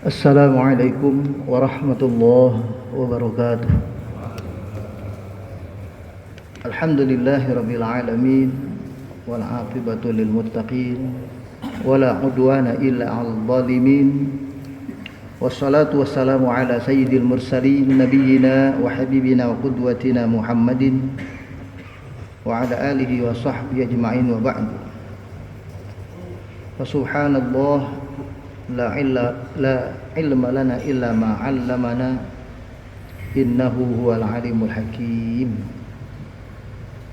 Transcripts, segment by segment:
Assalamualaikum warahmatullahi wabarakatuh. Alhamdulillahirabbil alamin wal aqibatu lil muttaqin wala udwana illa 'alal zalimin. Wassalatu wassalamu ala sayyidil mursalin nabiyyina wa habibina wa qudwatina Muhammadin wa ala alihi wa sahbihi ajma'in wa ba'du. Fa subhanallah la ilma lana illa ma 'allamana innahu huwal alimul hakim.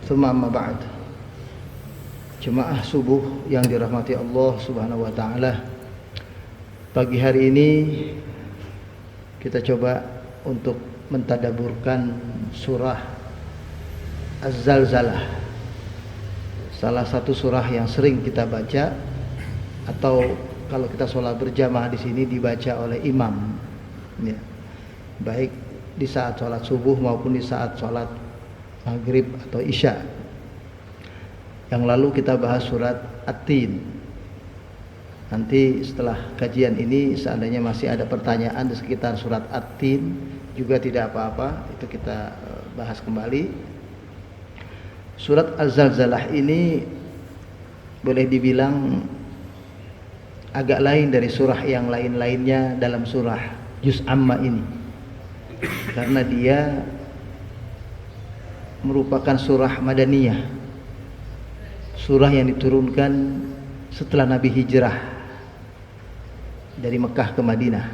Tsumma amma ba'd. Jemaah subuh yang dirahmati Allah Subhanahu wa taala. Pagi hari ini kita coba untuk mentadaburkan surah Az-Zalzalah. Salah satu surah yang sering kita baca, atau kalau kita sholat berjamaah di sini dibaca oleh imam, ya. Baik di saat sholat subuh maupun di saat sholat maghrib atau isya. Yang lalu kita bahas surat At-Tin. Nanti setelah kajian ini seandainya masih ada pertanyaan di sekitar surat At-Tin juga tidak apa-apa, itu kita bahas kembali. Surat Az-Zalzalah ini boleh dibilang agak lain dari surah yang lain-lainnya dalam surah Juz Amma ini, karena dia merupakan surah Madaniyah, surah yang diturunkan setelah Nabi hijrah dari Mekah ke Madinah.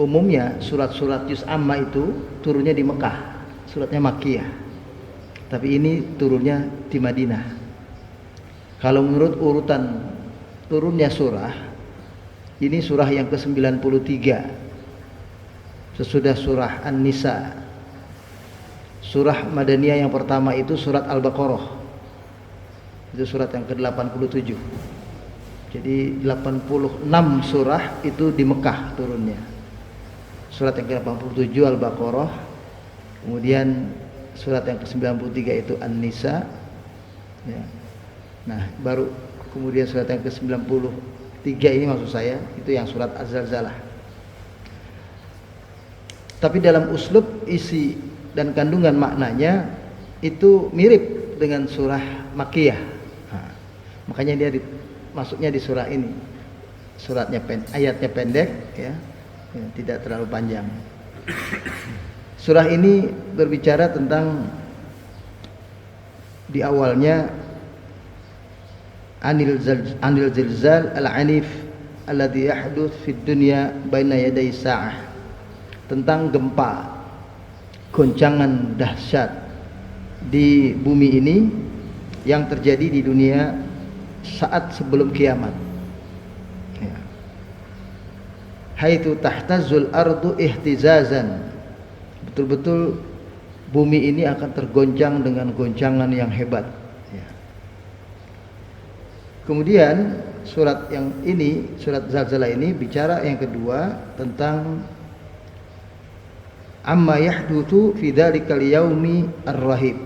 Umumnya surat-surat Juz Amma itu turunnya di Mekah, suratnya Makkiyah, tapi ini turunnya di Madinah. Kalau menurut urutan turunnya surah, ini surah yang ke-93 sesudah surah An-Nisa. Surah Madaniyah yang pertama itu surat Al-Baqarah, itu surat yang ke-87. Jadi 86 surah itu di Mekah turunnya. Surat yang ke-87 Al-Baqarah, kemudian surat yang ke-93 itu An-Nisa, ya. Nah, baru kemudian surat yang ke-93 ini maksud saya, itu yang surat Az-Zalzalah. Tapi dalam uslub, isi dan kandungan maknanya itu mirip dengan surah Makkiyah. Nah, makanya dia masuknya di surah ini. Suratnya ayatnya pendek, ya, tidak terlalu panjang. Surah ini berbicara tentang, di awalnya, anil zilzal al-anif alladhi yahduth fid dunya baina yaday sa'ah, tentang gempa, goncangan dahsyat di bumi ini yang terjadi di dunia saat sebelum kiamat, ya. Haitsu tahtazzul ardu ihtizazan, betul-betul bumi ini akan tergoncang dengan goncangan yang hebat. Kemudian surat yang ini, surat Zalzalah ini bicara yang kedua tentang amma yahdutsu fi dzalikal yaumi ar-rahib,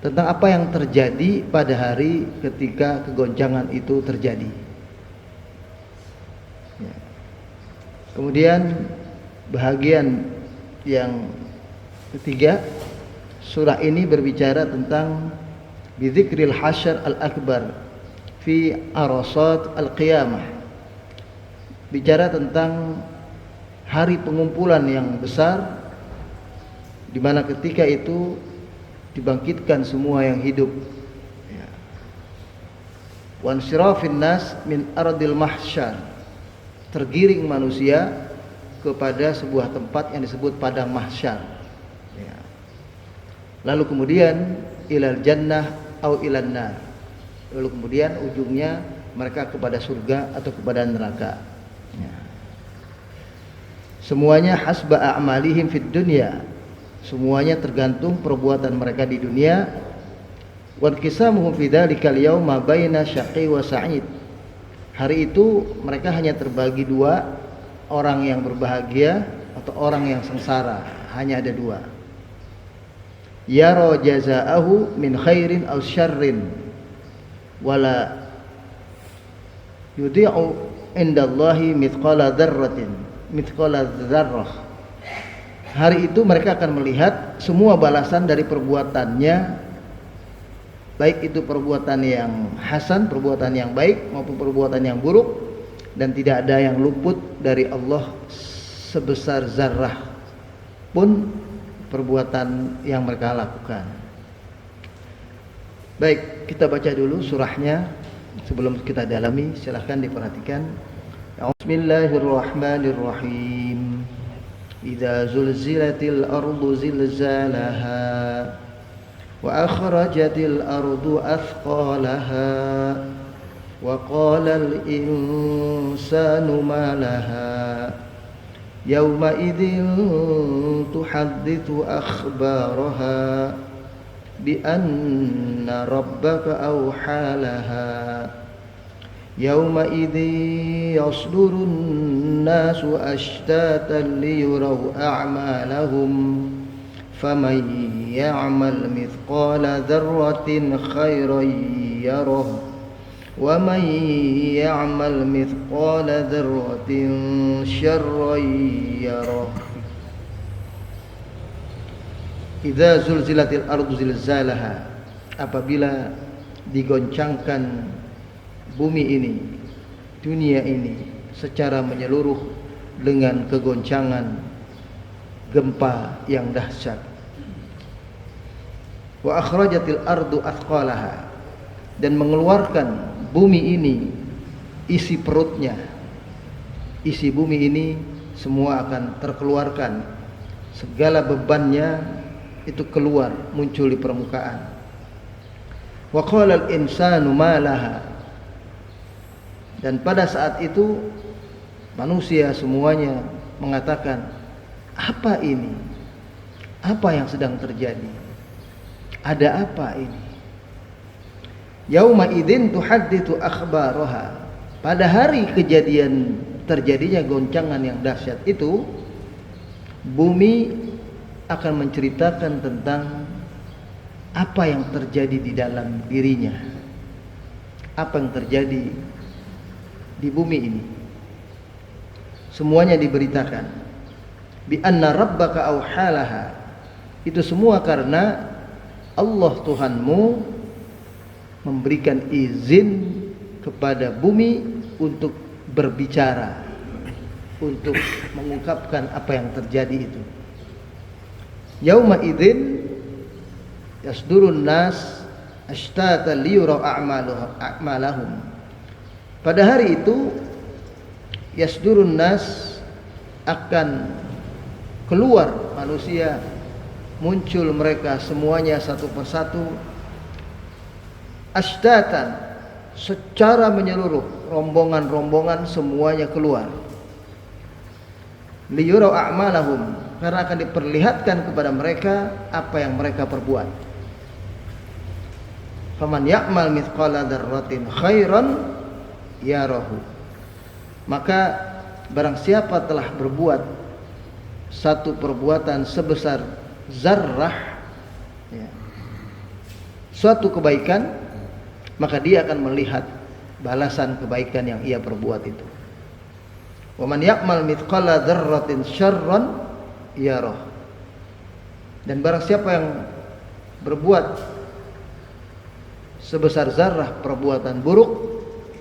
tentang apa yang terjadi pada hari ketika kegoncangan itu terjadi. Ya. Kemudian bahagian yang ketiga, surah ini berbicara tentang bidzikril hasyr al-akbar fi arasat al-qiyamah, bicara tentang hari pengumpulan yang besar, di mana ketika itu dibangkitkan semua yang hidup, ya. Wan syirafin nas min ardil mahsyar, tergiring manusia kepada sebuah tempat yang disebut padang mahsyar, ya. Lalu kemudian ilal jannah au ilan nar, lalu kemudian ujungnya mereka kepada surga atau kepada neraka, ya. Semuanya hasba a'malihim fid dunya, semuanya tergantung perbuatan mereka di dunia. Wa qisamuhum fi dzalikal yauma baina syaqi wa sa'id, hari itu mereka hanya terbagi dua, orang yang berbahagia atau orang yang sengsara, hanya ada dua. Yara jazaahu min khairin aw syarrin wala yudhi'u indallahi mithqala dzarratin, mithqala dzarrah. Hari itu mereka akan melihat semua balasan dari perbuatannya, baik itu perbuatan yang hasan, perbuatan yang baik maupun perbuatan yang buruk, dan tidak ada yang luput dari Allah sebesar zarrah pun perbuatan yang mereka lakukan. Baik, kita baca dulu surahnya sebelum kita dalami, silahkan diperhatikan. Bismillahirrahmanirrahim. Idza zulzilatil ardu zilzalaha wa akhrajatil ardu athqalaha wa qalal insanu ma laha yawma idzin tuhadditsu akhbaraha bi anna rabbaka awha laha yawma idzi yasdurun nasu ashtatan liyuraw a'malahum faman ya'mal mithqala dzarratin khairan yarah wa man ya'mal mithqala dzarratin syarran yarah. Idza zulzilatil ardu zilzalaha, apabila digoncangkan bumi ini, dunia ini secara menyeluruh dengan kegoncangan gempa yang dahsyat. Wa akhrajatil ardu athqalaha, dan mengeluarkan bumi ini isi perutnya. Isi bumi ini semua akan terkeluarkan, segala bebannya itu keluar, muncul di permukaan. Wa qalal insanu ma laha, dan pada saat itu manusia semuanya mengatakan, apa ini? Apa yang sedang terjadi? Ada apa ini? Yauma idzin tuhadditsu akhbaraha, pada hari kejadian terjadinya goncangan yang dahsyat itu, bumi akan menceritakan tentang apa yang terjadi di dalam dirinya, apa yang terjadi di bumi ini. Semuanya diberitakan. Bi anna rabbaka awhalaha, itu semua karena Allah Tuhanmu memberikan izin kepada bumi untuk berbicara, untuk mengungkapkan apa yang terjadi itu. Yauma idzin yasdurun nas ashtatan liyura a'malahum, pada hari itu yasdurun nas, akan keluar manusia, muncul mereka semuanya satu persatu, ashtatan, secara menyeluruh, rombongan-rombongan semuanya keluar. Liyura a'malahum, karena akan diperlihatkan kepada mereka apa yang mereka perbuat. Faman ya'mal mithqala dzarratin khairan yarahu, maka barang siapa telah berbuat satu perbuatan sebesar zarrah, ya, suatu kebaikan, maka dia akan melihat balasan kebaikan yang ia perbuat itu. Wa man ya'mal mithqala dzarratin syarran yarah, dan barang siapa yang berbuat sebesar zarrah perbuatan buruk,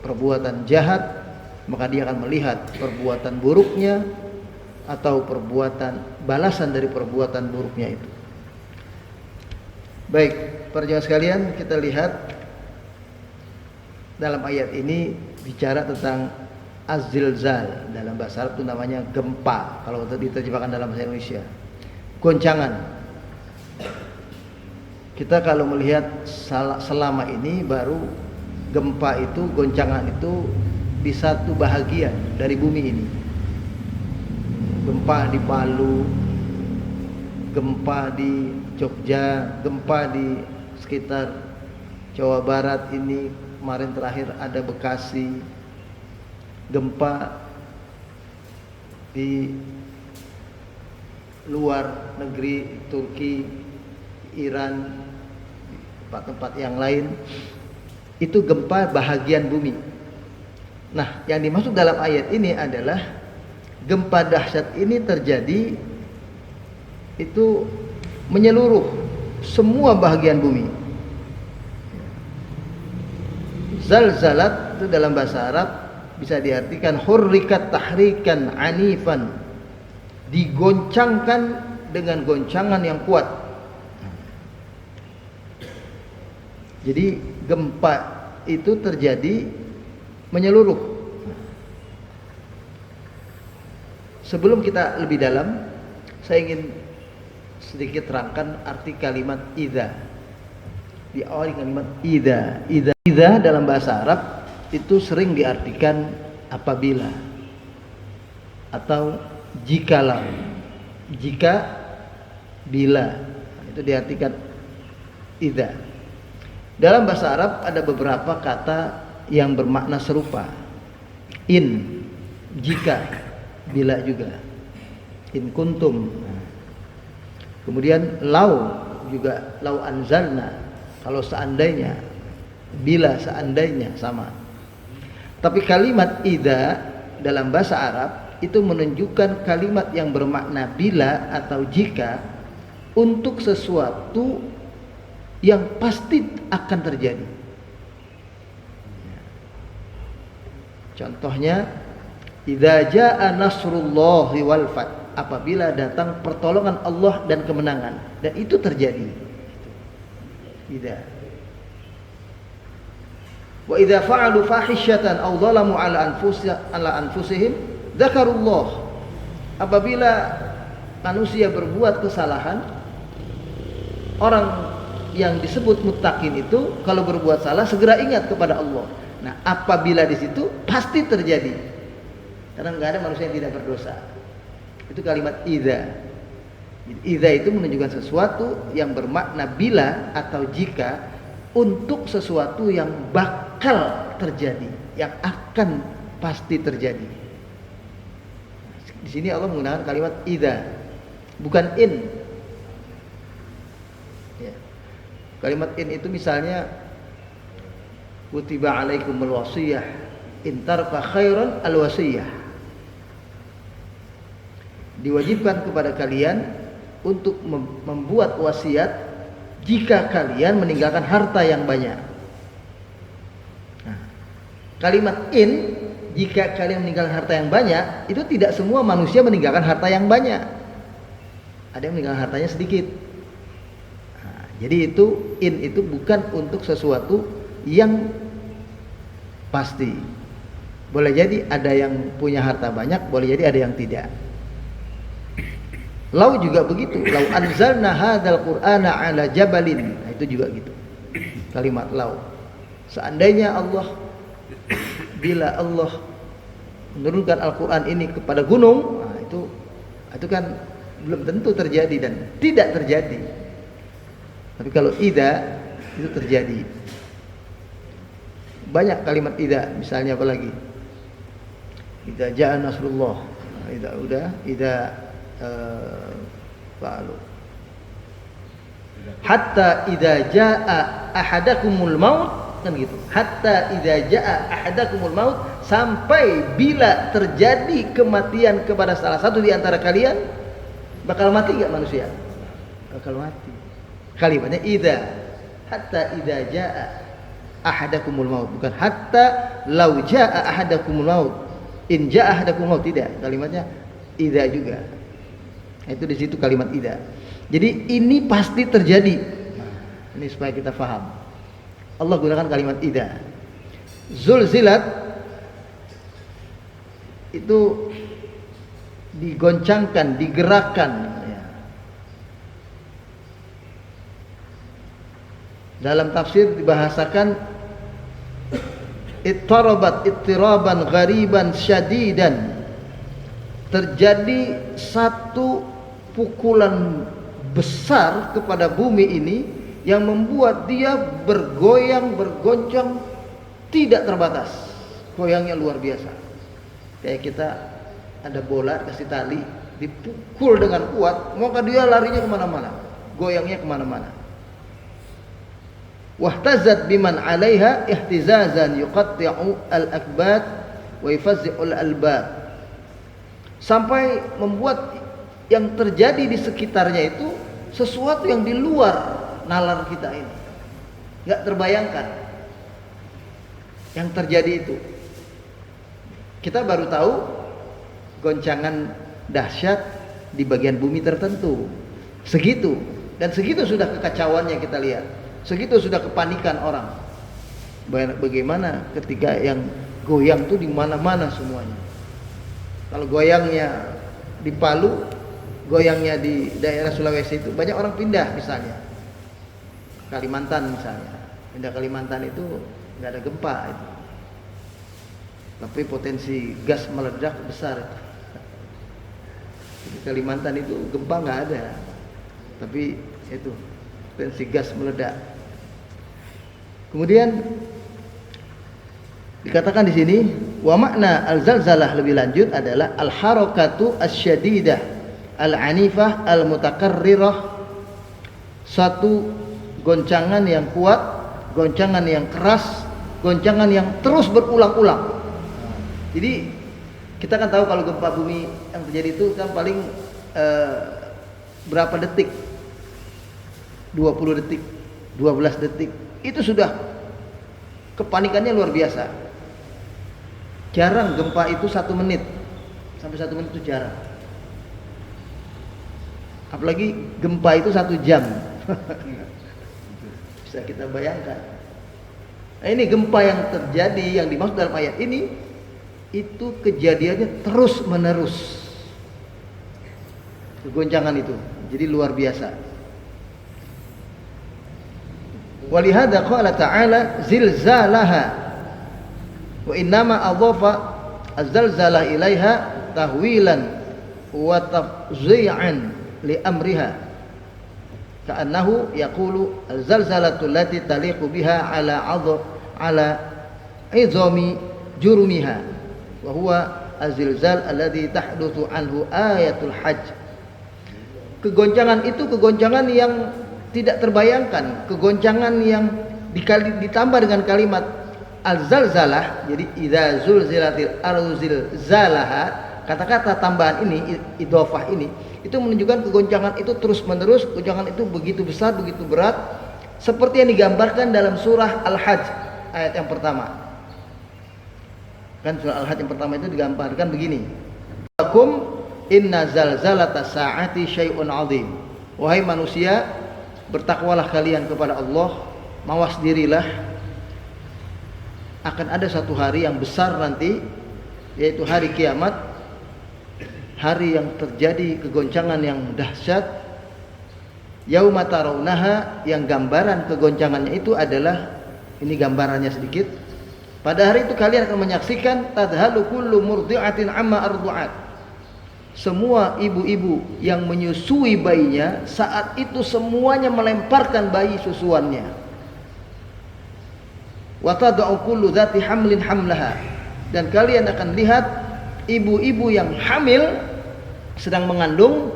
perbuatan jahat, maka dia akan melihat perbuatan buruknya atau perbuatan balasan dari perbuatan buruknya itu. Baik, para jemaah sekalian, kita lihat dalam ayat ini bicara tentang az-zilzal, dalam bahasa Arab itu namanya gempa, kalau diterjemahkan dalam bahasa Indonesia goncangan. Kita kalau melihat selama ini baru gempa itu, goncangan itu di satu bahagian dari bumi ini. Gempa di Palu, gempa di Jogja, gempa di sekitar Jawa Barat ini, kemarin terakhir ada Bekasi, gempa di luar negeri, Turki, Iran, tempat-tempat yang lain. Itu gempa bahagian bumi. Nah, yang dimaksud dalam ayat ini adalah gempa dahsyat ini terjadi itu menyeluruh semua bahagian bumi. Zalzalat itu dalam bahasa Arab bisa diartikan hurrikat tahrikan anifan, digoncangkan dengan goncangan yang kuat. Jadi gempa itu terjadi menyeluruh. Sebelum kita lebih dalam, saya ingin sedikit terangkan arti kalimat idza. Diawali kalimat idza. Idza dalam bahasa Arab itu sering diartikan apabila atau jikalau, jika, bila, itu diartikan idza. Dalam bahasa Arab ada beberapa kata yang bermakna serupa. In, jika, bila juga. In kuntum. Kemudian lau juga, lau anzalna, kalau seandainya, bila seandainya, sama. Tapi kalimat idza dalam bahasa Arab itu menunjukkan kalimat yang bermakna bila atau jika untuk sesuatu yang pasti akan terjadi. Contohnya, idza jaa nasrullahi wal fath, apabila datang pertolongan Allah dan kemenangan, dan itu terjadi. Idza. Wa idza fa'alu fahishatan aw zalamu ala anfusihim dzakarullah. Apabila manusia berbuat kesalahan, orang yang disebut muttaqin itu kalau berbuat salah segera ingat kepada Allah. Nah, apabila di situ pasti terjadi. Karena nggak ada manusia yang tidak berdosa. Itu kalimat idza. Idza itu menunjukkan sesuatu yang bermakna bila atau jika untuk sesuatu yang bakal terjadi, yang akan pasti terjadi. Di sini Allah menggunakan kalimat idza, bukan in. Ya. Kalimat in itu misalnya kutiba alaikumul wasiyah in taraka khairan al wasiyah. Diwajibkan kepada kalian untuk membuat wasiat jika kalian meninggalkan harta yang banyak. Nah, kalimat in, jika kalian meninggalkan harta yang banyak, itu tidak semua manusia meninggalkan harta yang banyak. Ada yang meninggalkan hartanya sedikit. Nah, jadi itu in itu bukan untuk sesuatu yang pasti. Boleh jadi ada yang punya harta banyak, boleh jadi ada yang tidak. Lau juga begitu. Lau anzalna hadzal qur'ana ala jabalin. Nah, itu juga gitu. Kalimat lau. Seandainya Allah, bila Allah menurunkan Al-Qur'an ini kepada gunung, nah itu kan belum tentu terjadi dan tidak terjadi. Tapi kalau idza itu terjadi. Banyak kalimat idza, misalnya apa lagi? Idza jaa nasrullah. Idza udah, idza fa'alu. Hatta idza jaa ahadakumul maut, kan gitu. Hatta idza jaa ahadakumul maut, sampai bila terjadi kematian kepada salah satu di antara kalian. Bakal mati enggak manusia? Bakal mati. Kalimatnya idza. Hatta idza jaa ahadakumul maut, bukan hatta lau jaa ahadakumul maut. In jaa ahadakumul maut, tidak. Kalimatnya idza juga. Itu di situ kalimat idza. Jadi ini pasti terjadi. Nah, ini supaya kita faham. Allah gunakan kalimat idza. Zulzilat itu digoncangkan, digerakkan. Ya. Dalam tafsir dibahasakan ittarabat ittiraban ghariban syadidan. Terjadi satu pukulan besar kepada bumi ini yang membuat dia bergoyang, bergoncang tidak terbatas. Goyangnya luar biasa. Kayak kita ada bola kasih tali, dipukul dengan kuat, maka dia larinya kemana-mana, goyangnya kemana-mana. Wahtazat biman 'alaiha ihtizazan yuqatti'u al-akbat wa yafzi'ul albab, sampai membuat yang terjadi di sekitarnya itu sesuatu yang di luar nalar kita ini, nggak terbayangkan yang terjadi itu. Kita baru tahu goncangan dahsyat di bagian bumi tertentu, segitu, dan segitu sudah kekacauannya kita lihat, segitu sudah kepanikan orang. Bagaimana ketika yang goyang tuh di mana-mana semuanya. Kalau goyangnya di Palu, goyangnya di daerah Sulawesi itu banyak orang pindah, misalnya Kalimantan misalnya, pindah Kalimantan itu nggak ada gempa itu, tapi potensi gas meledak besar itu. Di Kalimantan itu gempa nggak ada, tapi itu potensi gas meledak. Kemudian dikatakan di sini, wa makna al-zalzalah lebih lanjut adalah al-harakatu asy-syadidah al-anifah al-mutakarrirah, satu goncangan yang kuat, goncangan yang keras, goncangan yang terus berulang-ulang. Jadi kita kan tahu kalau gempa bumi yang terjadi itu kan paling berapa detik, 20 detik, 12 detik, itu sudah kepanikannya luar biasa. Jarang gempa itu 1 menit, sampai 1 menit itu jarang. Apalagi gempa itu 1 jam. Bisa kita bayangkan. Nah, ini gempa yang terjadi yang dimaksud dalam ayat ini, itu kejadiannya terus menerus. Goncangan itu jadi luar biasa. Walihada qala ta'ala zilzalaha, wa innama adhafa az-zalzalah ilaiha tahwilan wa tafzi'an li amriha, ka'annahu yaqulu az-zalzalatu allati taliqu biha ala izami jurumiha wa huwa az-zilzal alladhi tahdutsu anhu ayatul hajj. Kegoncangan itu kegoncangan yang tidak terbayangkan, kegoncangan yang ditambah dengan kalimat al-zalzalah. Jadi idza zulzilatil ardu zilzalaha, kata-kata tambahan ini, idhofah ini, itu menunjukkan kegoncangan itu terus menerus, kegoncangan itu begitu besar, begitu berat, seperti yang digambarkan dalam surah Al-Hajj ayat yang pertama. Kan surah Al-Hajj yang pertama itu digambarkan begini, "Lakum inna zalzalata sa'ati syai'un 'adzim." Wahai manusia, bertakwalah kalian kepada Allah, mawas dirilah, akan ada satu hari yang besar nanti, yaitu hari kiamat, hari yang terjadi kegoncangan yang dahsyat. Yauma tarawunaha, yang gambaran kegoncangannya itu adalah, ini gambarannya sedikit, pada hari itu kalian akan menyaksikan tadhalu kullu murdi'atin amma ardu'at, semua ibu-ibu yang menyusui bayinya saat itu semuanya melemparkan bayi susuannya. Wa tad'u kullu dzati hamlin hamlaha, dan kalian akan lihat ibu-ibu yang hamil sedang mengandung,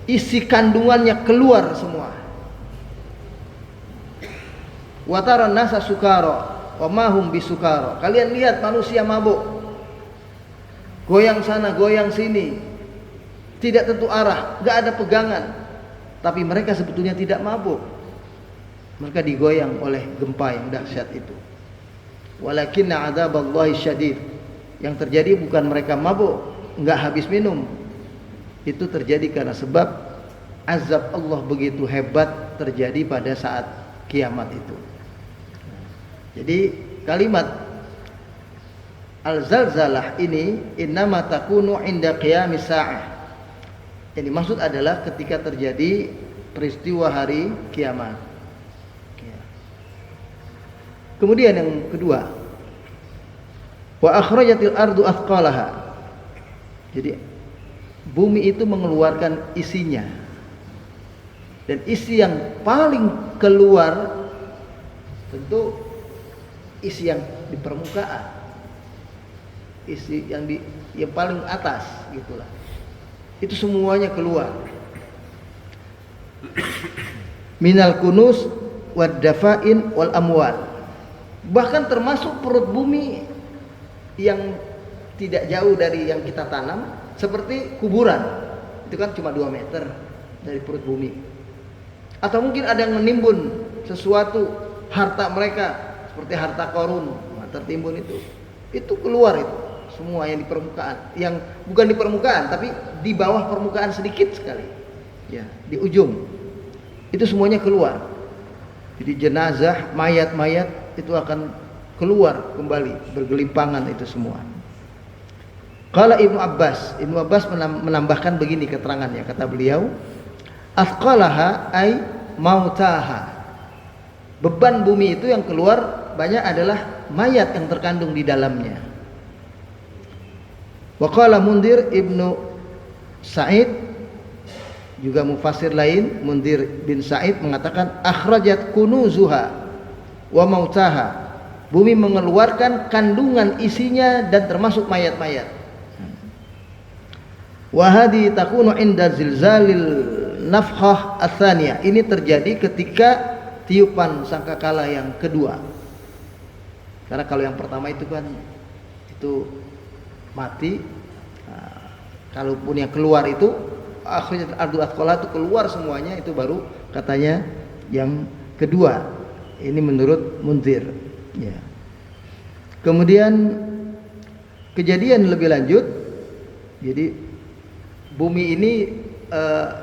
isi kandungannya keluar semua. Wa taran nasa sukara wa ma hum bisukara, kalian lihat manusia mabuk, goyang sana goyang sini, tidak tentu arah, gak ada pegangan, tapi mereka sebetulnya tidak mabuk, mereka digoyang oleh gempa yang dahsyat itu. Walakinna adzaballahi syadid, yang terjadi bukan mereka mabuk, gak habis minum, itu terjadi karena sebab azab Allah begitu hebat terjadi pada saat kiamat itu. Jadi kalimat al-zalzalah ini innama takunu inda qiyamis sa'ah, yang dimaksud adalah ketika terjadi peristiwa hari kiamat. Kemudian yang kedua, wa akhrajatil ardu athqalaha, jadi bumi itu mengeluarkan isinya, dan isi yang paling keluar tentu isi yang di permukaan, isi yang paling atas gitulah, itu semuanya keluar. Minal kunus wad dafain wal amwal, bahkan termasuk perut bumi yang tidak jauh dari yang kita tanam, seperti kuburan. Itu kan cuma 2 meter dari perut bumi. Atau mungkin ada yang menimbun sesuatu harta mereka seperti harta Qarun, tertimbun itu keluar itu semua yang di permukaan, yang bukan di permukaan tapi di bawah permukaan sedikit sekali, ya di ujung itu semuanya keluar. Jadi jenazah, mayat-mayat itu akan keluar kembali bergelimpangan itu semua. Qala Ibnu Abbas menambahkan begini keterangannya, kata beliau, afqalaha ay mautaha. Beban bumi itu yang keluar banyak adalah mayat yang terkandung di dalamnya. Wa qala Mundir Ibnu Sa'id, juga mufassir lain Mundir bin Sa'id mengatakan akhrajat kunuzuha wa mautaha. Bumi mengeluarkan kandungan isinya dan termasuk mayat-mayat. Wa hadi takunu inda zilzalil nafkhah ats-tsaniyah. Ini terjadi ketika tiupan sangkakala yang kedua. Karena kalau yang pertama itu kan itu mati. Nah, kalaupun yang keluar itu akhirnya ardu athqala itu keluar semuanya, itu baru katanya yang kedua. Ini menurut Munzir, ya. Kemudian kejadian lebih lanjut. Jadi bumi ini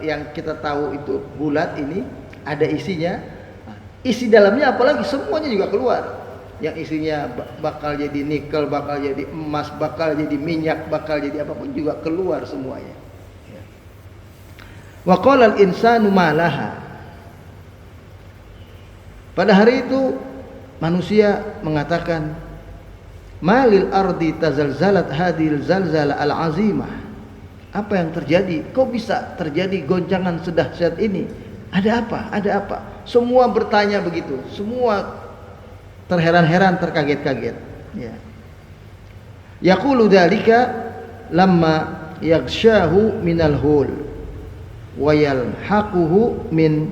yang kita tahu itu bulat, ini ada isinya. Isi dalamnya apalagi semuanya juga keluar. Yang isinya bakal jadi nikel, bakal jadi emas, bakal jadi minyak, bakal jadi apapun juga keluar semuanya. Wa qala al-insanu ma laha. Pada hari itu manusia mengatakan, malil ardi tazalzalat hadhil zalzala al-azimah. Apa yang terjadi? Kok bisa terjadi goncangan sedahsyat ini? Ada apa? Ada apa? Semua bertanya begitu. Semua terheran-heran, terkaget-kaget. Ya. Yaqulu dzalika lamma yaghshahu minal hul wa yalhaquhu min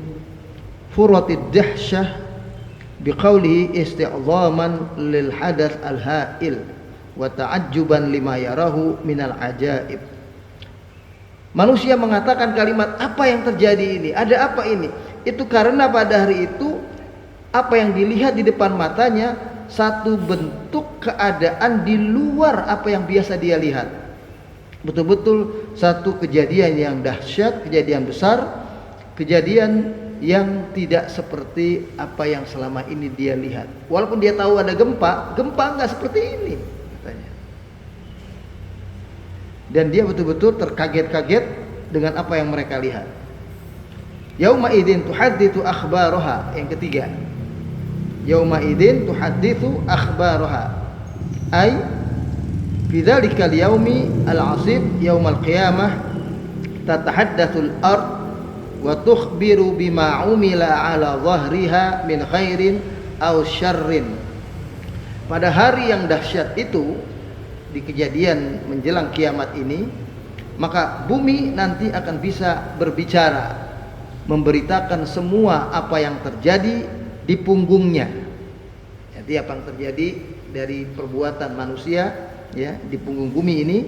furatid dahsyah biqaulihi isti'zaman lil hadath al ha'il wa ta'ajjuban lima yarahu minal ajaib. Manusia mengatakan kalimat, apa yang terjadi ini? Ada apa ini? Itu karena pada hari itu apa yang dilihat di depan matanya satu bentuk keadaan di luar apa yang biasa dia lihat. Betul-betul satu kejadian yang dahsyat, kejadian besar, kejadian yang tidak seperti apa yang selama ini dia lihat. Walaupun dia tahu ada gempa, gempa enggak seperti ini katanya. Dan dia betul-betul terkaget-kaget dengan apa yang mereka lihat. Yauma idzin tuhadditsu akhbaraha, yang ketiga. Yauma idzin tuhadditsu akhbaraha. Ai fi dzalikal yaumi al-'asib yaumal qiyamah tatahaddatsul ard wa tukhbiru bima umila 'ala dhahriha min khairin aw syarrin. Pada hari yang dahsyat itu, di kejadian menjelang kiamat ini, maka bumi nanti akan bisa berbicara, memberitakan semua apa yang terjadi di punggungnya. Jadi apa yang terjadi dari perbuatan manusia, ya, di punggung bumi ini,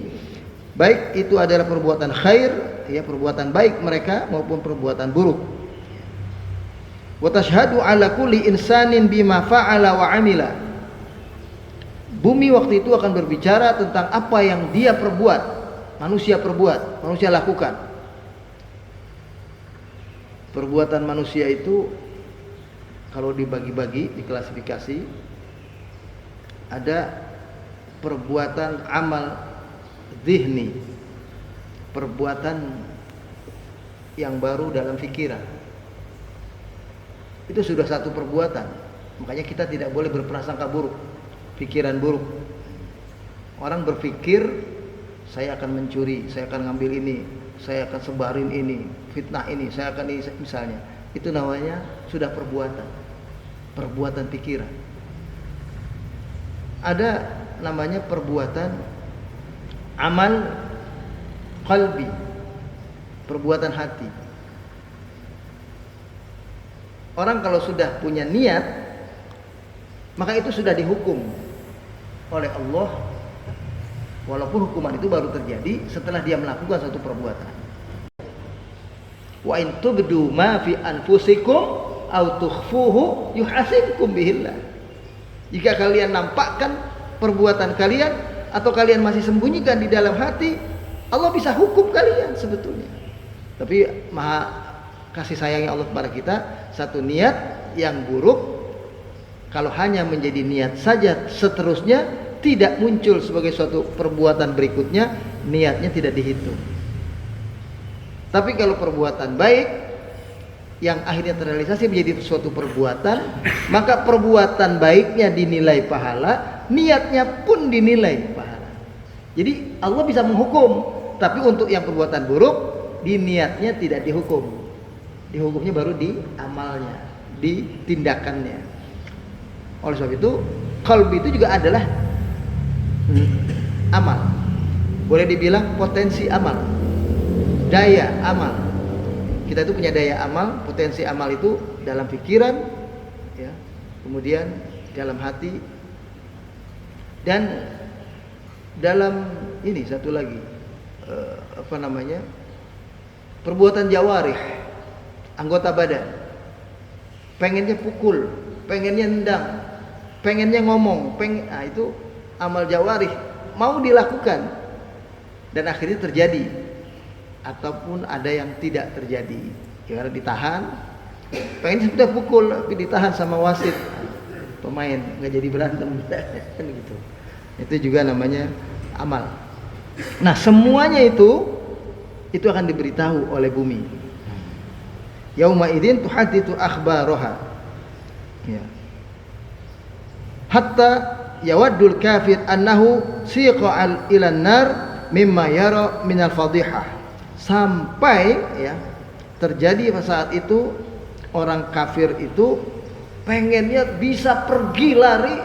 baik itu adalah perbuatan khair, ya, perbuatan baik mereka maupun perbuatan buruk. Wa tashhadu ala kulli insanin bima fa'ala wa 'amila. Bumi waktu itu akan berbicara tentang apa yang dia perbuat, manusia lakukan. Perbuatan manusia itu kalau dibagi-bagi, diklasifikasi, ada perbuatan amal dzihni, perbuatan yang baru dalam pikiran. Itu sudah satu perbuatan. Makanya kita tidak boleh berprasangka buruk. Pikiran buruk. Orang berpikir, saya akan mencuri, saya akan ngambil ini, saya akan sebarin ini, fitnah ini, saya akan ini, misalnya. Itu namanya sudah perbuatan pikiran. Ada namanya perbuatan amal qalbi, perbuatan hati. Orang kalau sudah punya niat, maka itu sudah dihukum oleh Allah Walaupun hukuman itu baru terjadi setelah dia melakukan suatu perbuatan. Wa in tubdu ma fi anfusikum aw tukhfuhu yuhasibkum bihillah. Jika kalian nampakkan perbuatan kalian atau kalian masih sembunyikan di dalam hati, Allah bisa hukum kalian sebetulnya. Tapi maha kasih sayangnya Allah kepada kita, satu niat yang buruk kalau hanya menjadi niat saja, seterusnya tidak muncul sebagai suatu perbuatan berikutnya, niatnya tidak dihitung. Tapi kalau perbuatan baik yang akhirnya terrealisasi menjadi suatu perbuatan, maka perbuatan baiknya dinilai pahala, niatnya pun dinilai pahala. Jadi Allah bisa menghukum, tapi untuk yang perbuatan buruk di niatnya tidak dihukum. Dihukumnya baru di amalnya, di tindakannya. Oleh sebab itu, qalbi itu juga adalah amal. Boleh dibilang potensi amal, daya amal. Kita itu punya daya amal, potensi amal itu dalam pikiran, ya, kemudian dalam hati, dan dalam ini satu lagi, perbuatan jawarih, anggota badan. Pengennya pukul, pengennya nendang, pengennya ngomong, itu amal jawarih mau dilakukan dan akhirnya terjadi. Ataupun ada yang tidak terjadi, karena ditahan, pengen sudah pukul tapi ditahan sama wasit, pemain nggak jadi berantem, kan gitu. Itu juga namanya amal. Nah semuanya itu akan diberitahu oleh bumi. Yauma idzin tuhaditsu akhbaraha. Ya. Hatta yawaddul kafir annahu siqa ila an-nar mimma yara minal fadhihah. Sampai ya terjadi pada saat itu orang kafir itu pengennya bisa pergi lari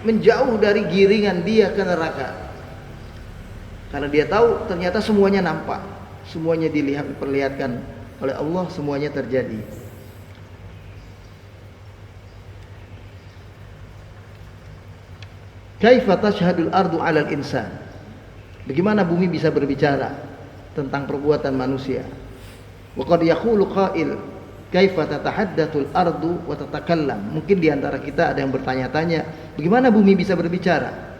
menjauh dari giringan dia ke neraka, karena dia tahu ternyata semuanya nampak, semuanya diperlihatkan oleh Allah, semuanya terjadi. Kaifa tashhadul ardu 'alal insan? Bagaimana bumi bisa berbicara tentang perbuatan manusia? Wa qad yaqulu qail kaifa tatahaddatsul ardu wa tatakallam. Mungkin di antara kita ada yang bertanya-tanya, bagaimana bumi bisa berbicara?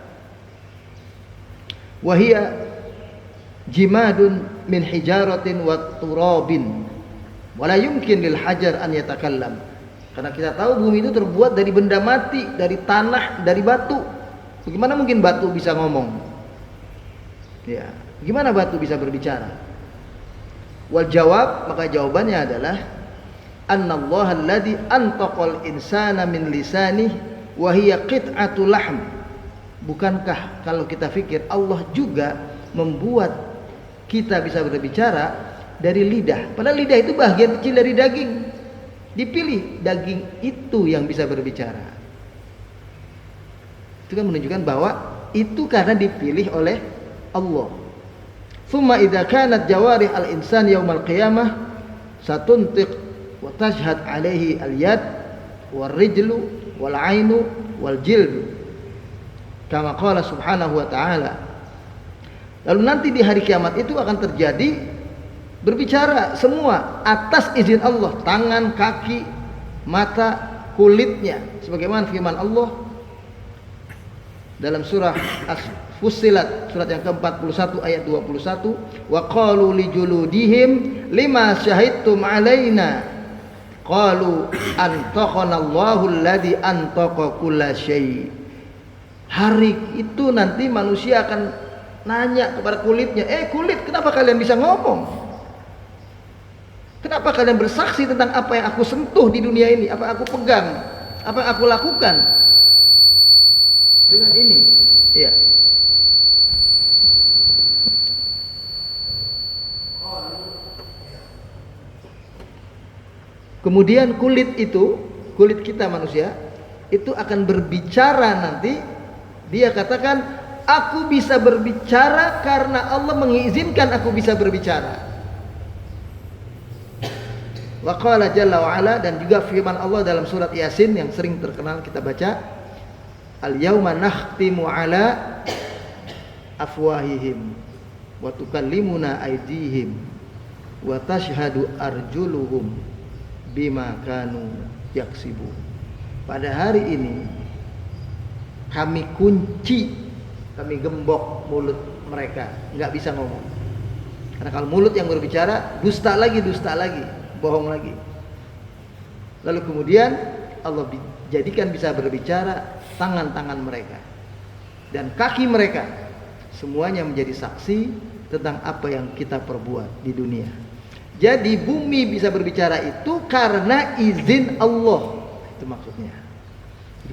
Wa hiya jimadun min hijaratin wa turabin wa la yumkin lil hajar an yatakallam. Karena kita tahu bumi itu terbuat dari benda mati, dari tanah, dari batu. Bagaimana mungkin batu bisa ngomong? Ya, gimana batu bisa berbicara? Wal jawab, maka jawabannya adalah annallaha alladzi antaqal insana min lisanih wa hiya qit'atul lahm. Bukankah kalau kita pikir Allah juga membuat kita bisa berbicara dari lidah? Padahal lidah itu bagian kecil dari daging. Dipilih daging itu yang bisa berbicara. Itu kan menunjukkan bahwa itu karena dipilih oleh Allah. Thumma idza kanat jawarih al-insan yaumal qiyamah satuntiq wa tashhad alaihi al-yad wal rijlu wal ainu wal jildu kama qala subhanahu wa ta'ala. Lalu nanti di hari kiamat itu akan terjadi berbicara semua atas izin Allah, tangan, kaki, mata, kulitnya, sebagaimana firman Allah dalam surah Fussilat surat yang ke-41 ayat 21, wa qalu li juludihim lima syahidtum alaina qalu antaqana Allahu alladzi antaqa kulla syai. Hari itu nanti manusia akan nanya kepada kulitnya, kulit, kenapa kalian bisa ngomong? Kenapa kalian bersaksi tentang apa yang aku sentuh di dunia ini, apa yang aku pegang, apa yang aku lakukan? Dengan ini, ya. Kemudian kulit itu, kulit kita manusia itu akan berbicara nanti. Dia katakan, aku bisa berbicara karena Allah mengizinkan aku bisa berbicara. Wa qala jalla wa ala, dan juga firman Allah dalam surat Yasin yang sering terkenal kita baca, al yauma nakhtimu ala afwahihim wa tukallimuna aydihim wa tashhadu arjuluhum bima kanu yaksibu. Pada hari ini kami kunci, kami gembok mulut mereka, nggak bisa ngomong. Karena kalau mulut yang berbicara, dusta lagi, bohong lagi. Lalu kemudian Allah jadikan bisa berbicara tangan-tangan mereka dan kaki mereka, semuanya menjadi saksi tentang apa yang kita perbuat di dunia. Jadi bumi bisa berbicara itu karena izin Allah. Itu maksudnya.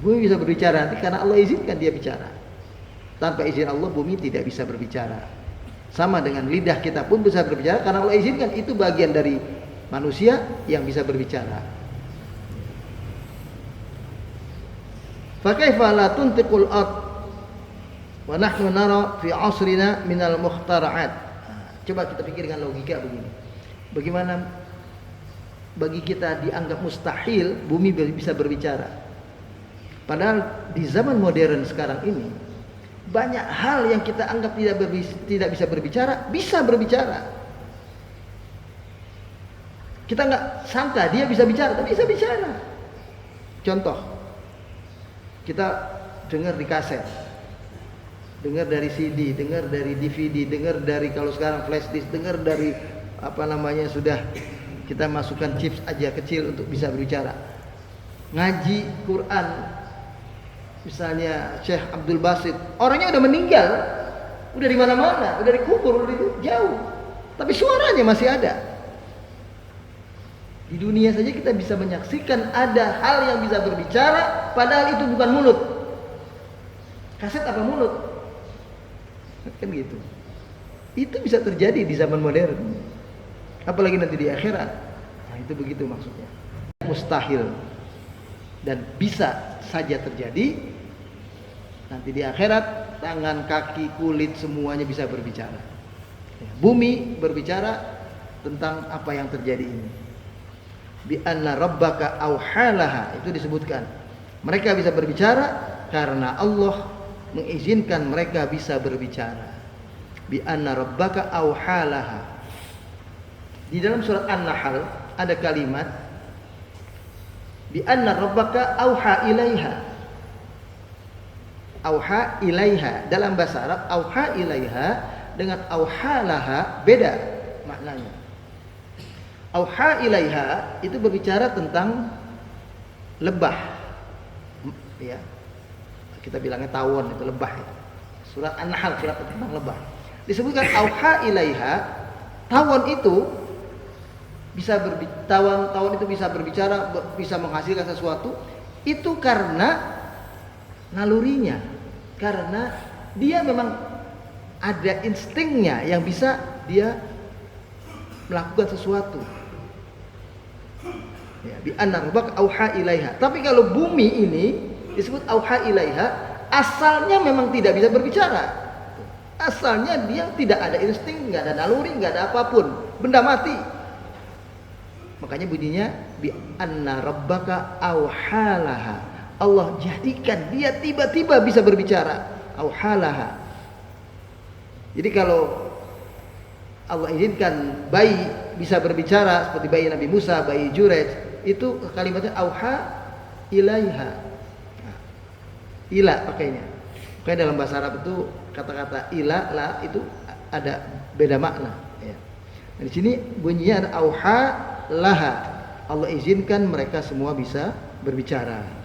Bumi bisa berbicara nanti karena Allah izinkan dia bicara. Tanpa izin Allah bumi tidak bisa berbicara. Sama dengan lidah kita pun bisa berbicara karena Allah izinkan, itu bagian dari manusia yang bisa berbicara. Fa kaifa la tuntiqul ard wa nahnu nara fi 'asrina minal mukhtara'at. Coba kita pikir dengan logika begini. Bagaimana bagi kita dianggap mustahil bumi bisa berbicara. Padahal di zaman modern sekarang ini banyak hal yang kita anggap tidak bisa berbicara. Kita nggak sangka dia bisa bicara, tapi bisa bicara. Contoh, kita dengar di kaset, dengar dari CD, dengar dari DVD, dengar dari kalau sekarang flash disk, dengar dari sudah kita masukkan chips aja kecil untuk bisa berbicara. Ngaji Quran, misalnya Syekh Abdul Basit, orangnya udah meninggal, udah di mana-mana, udah dikubur, udah jauh, tapi suaranya masih ada. Di dunia saja kita bisa menyaksikan ada hal yang bisa berbicara, padahal itu bukan mulut. Kaset apa mulut? Kan gitu. Itu bisa terjadi di zaman modern. Apalagi nanti di akhirat. Nah, itu begitu maksudnya. Mustahil dan bisa saja terjadi. Nanti di akhirat tangan, kaki, kulit semuanya bisa berbicara. Bumi berbicara tentang apa yang terjadi ini. Bi anna rabbaka auhalaha, itu disebutkan. Mereka bisa berbicara karena Allah mengizinkan mereka bisa berbicara. Bi anna rabbaka auhalaha. Di dalam surat An-Nahl ada kalimat bi anna rabbaka auha ilaiha. Auha ilaiha dalam bahasa Arab, auha ilaiha dengan auhalaha beda maknanya. Auha ilaiha itu berbicara tentang lebah, ya. Kita bilangnya tawon, itu lebah. Ya. Surat An-Nahl, surat tentang lebah. Disebutkan auha ilaiha, tawon itu tawon itu bisa berbicara, bisa menghasilkan sesuatu. Itu karena nalurinya, karena dia memang ada instingnya yang bisa dia melakukan sesuatu. Ya, bi anna rabbaka auha ilaiha. Tapi kalau bumi ini disebut auha ilaiha, asalnya memang tidak bisa berbicara. Asalnya dia tidak ada insting, nggak ada naluri, nggak ada apapun, benda mati. Makanya bunyinya bi anna rabbaka auhalaha. Allah jadikan dia tiba-tiba bisa berbicara. Auhalaha. Jadi kalau Allah izinkan bayi bisa berbicara seperti bayi Nabi Musa, bayi Jurej, itu kalimatnya auha ilaiha. Nah, ila pakainya. Makanya dalam bahasa Arab itu kata-kata ila la itu ada beda makna. Ya. Nah, di sini bunyinya ada auha laha. Allah izinkan mereka semua bisa berbicara.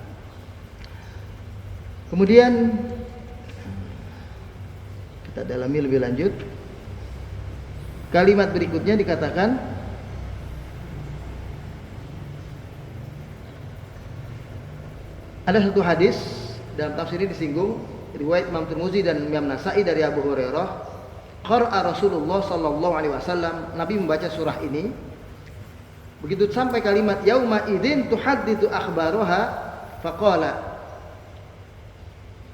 Kemudian kita dalami lebih lanjut. Kalimat berikutnya dikatakan ada satu hadis dalam tafsir ini disinggung riwayat Imam Tirmizi dan Imam Nasa'i dari Abu Hurairah, qara'a Rasulullah sallallahu alaihi wasallam, Nabi membaca surah ini. Begitu sampai kalimat yauma idzin tuhadditsu akhbaraha, faqala,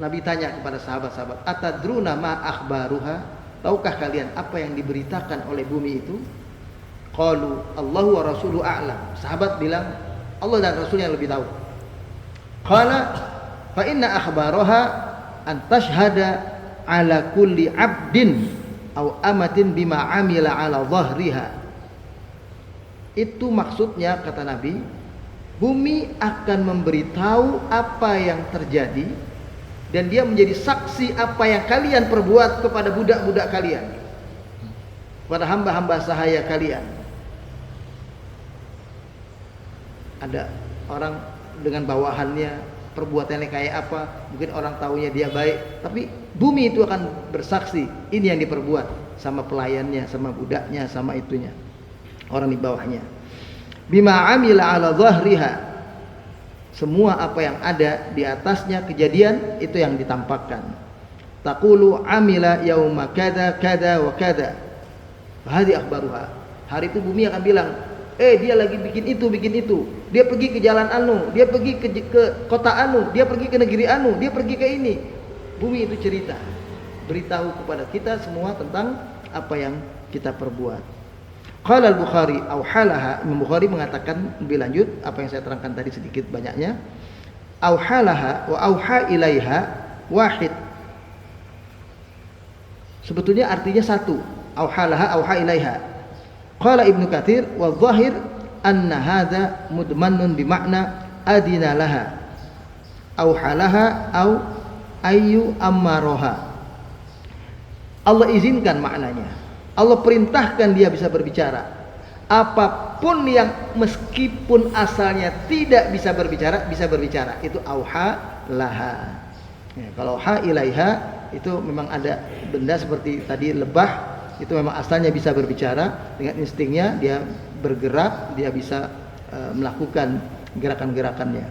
Nabi tanya kepada sahabat-sahabat, atadruna ma akhbaruha? Tahukah kalian apa yang diberitakan oleh bumi itu? Qalu Allahu wa rasuluhu a'lam. Sahabat bilang Allah dan Rasulnya lebih tahu. Qala fa inna akhbaraha an tashhada ala kulli abdin au amatin bima amila ala dhahriha. Itu maksudnya, kata Nabi, bumi akan memberitahu apa yang terjadi dan dia menjadi saksi apa yang kalian perbuat kepada budak-budak kalian, kepada hamba-hamba sahaya kalian. Ada orang dengan bawahannya, perbuatannya kayak apa, mungkin orang taunya dia baik, tapi bumi itu akan bersaksi ini yang diperbuat sama pelayannya, sama budaknya, sama itunya, orang di bawahnya. Bima amila ala dhahriha, semua apa yang ada di atasnya kejadian itu yang ditampakkan. Taqulu amila yauma kada kada wa kada, hadi akhbaruha. Hari itu bumi akan bilang, dia lagi bikin itu, dia pergi ke jalan anu, dia pergi ke kota anu, dia pergi ke negeri anu, dia pergi ke ini. Bumi itu cerita, beritahu kepada kita semua tentang apa yang kita perbuat. Qala al-Bukhari auhalaha, Imam Bukhari mengatakan lebih lanjut apa yang saya terangkan tadi sedikit banyaknya. Auhalaha wa auha ilaiha wahid. Sebetulnya artinya satu. Auhalaha auha ilaiha. Qala Ibnu Katsir wa dhahir anna hadza mudmannun bi makna adina laha. Auhalaha au ayyu ammaroha. Allah izinkan maknanya. Allah perintahkan dia bisa berbicara. Apapun yang meskipun asalnya tidak bisa berbicara. Itu auha laha. Ya, kalau ha ilaiha itu memang ada benda seperti tadi lebah, itu memang asalnya bisa berbicara, dengan instingnya dia bergerak, dia bisa melakukan gerakan-gerakannya.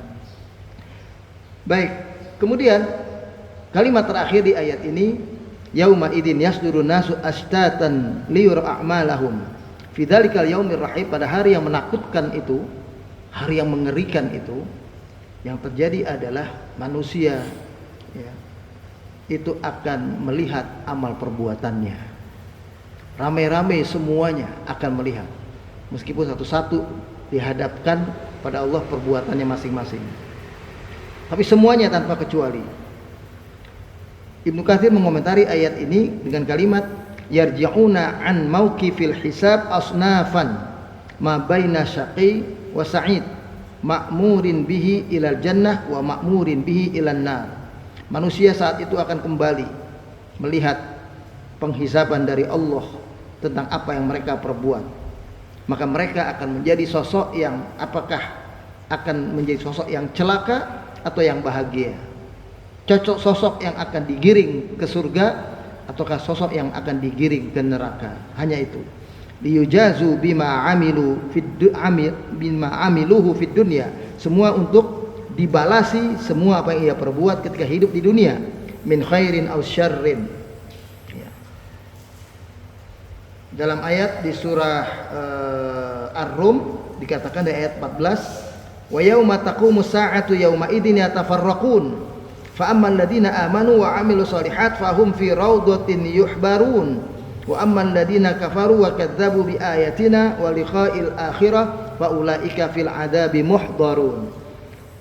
Baik, kemudian kalimat terakhir di ayat ini, yauma idin yasdurun nasu ashtatan liyura a'malahum fi dzalikal yaumir rahim, pada hari yang menakutkan itu, hari yang mengerikan itu, yang terjadi adalah manusia ya, itu akan melihat amal perbuatannya. Ramai-ramai semuanya akan melihat, meskipun satu-satu dihadapkan pada Allah perbuatannya masing-masing, tapi semuanya tanpa kecuali. Ibnu Katsir mengomentari ayat ini dengan kalimat yarji'una an mauqifil hisab asnafan ma baina syaqi wa sa'id ma'murin bihi ilal jannah wa ma'murin bihi ilan nar. Manusia saat itu akan kembali melihat penghisaban dari Allah tentang apa yang mereka perbuat. Maka mereka akan menjadi sosok yang, apakah akan menjadi sosok yang celaka atau yang bahagia, cocok sosok yang akan digiring ke surga ataukah sosok yang akan digiring ke neraka. Hanya itu. Liyujazu bima amiluhu fid dunya, semua untuk dibalasi semua apa yang ia perbuat ketika hidup di dunia, min khairin aw syarrin. Ya. Dalam ayat di surah Ar-Rum dikatakan di ayat 14, wa yauma taqumu sa'atu yauma idzin yatafarraqun fa ammal ladzina amanu wa 'amilus shalihat fahum fi raudhatin yuhbarun wa ammal ladzina kafaru wa kadzdzabu bi ayatina wa liqa'il akhirah fa ulaika fil 'adzabi muhdharun.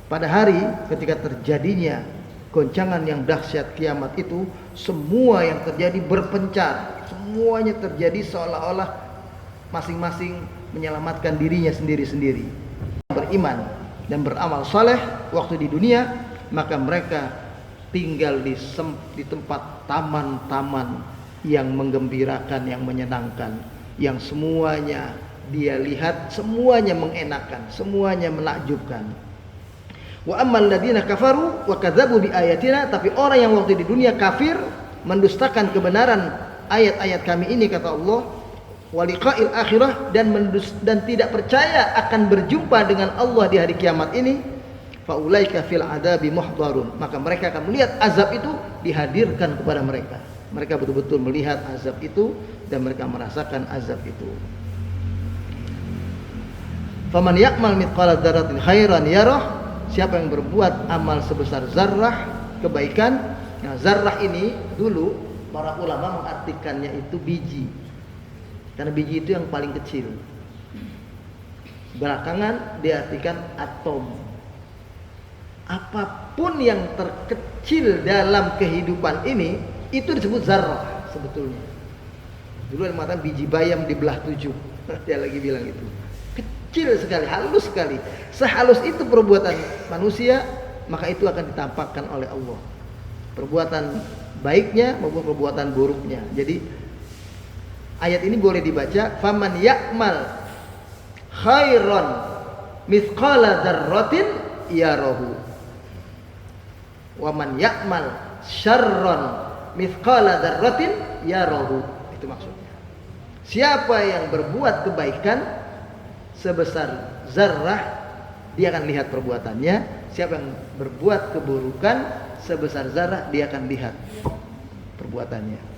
Pada hari ketika terjadinya goncangan yang dahsyat kiamat itu, semua yang terjadi berpencar, semuanya terjadi seolah-olah masing-masing menyelamatkan dirinya sendiri-sendiri. Beriman dan beramal saleh waktu di dunia, maka mereka tinggal di tempat taman-taman yang menggembirakan, yang menyenangkan, yang semuanya dia lihat, semuanya mengenakan, semuanya menakjubkan. Wa ammal ladzina kafaru wa kadzdzabu bi ayatina, tapi orang yang waktu di dunia kafir, mendustakan kebenaran ayat-ayat kami ini, kata Allah, wa liqa'il akhirah, dan tidak percaya akan berjumpa dengan Allah di hari kiamat ini, faulaika fil adabi muhdharun, maka mereka akan melihat azab itu dihadirkan kepada mereka. Mereka betul-betul melihat azab itu dan mereka merasakan azab itu. Faman ya'mal mithqala dzarratin khairan yarah, siapa yang berbuat amal sebesar zarrah kebaikan. Nah, zarrah ini dulu para ulama mengartikannya itu biji, karena biji itu yang paling kecil. Belakangan diartikan atom. Apapun yang terkecil dalam kehidupan ini Itu disebut zarrah sebetulnya. Dulu ada mengatakan biji bayam dibelah 7. Dia lagi bilang itu. Kecil sekali, halus sekali. Sehalus itu perbuatan manusia, maka itu akan ditampakkan oleh Allah. Perbuatan baiknya maupun perbuatan buruknya. Jadi ayat ini boleh dibaca, faman ya'mal khairan mithqala dzarratin yarahu. Wa man ya'mal syarran mithqala dzarratin yarahu. Itu maksudnya. Siapa yang berbuat kebaikan sebesar zarrah, dia akan lihat perbuatannya. Siapa yang berbuat keburukan sebesar zarrah, dia akan lihat perbuatannya.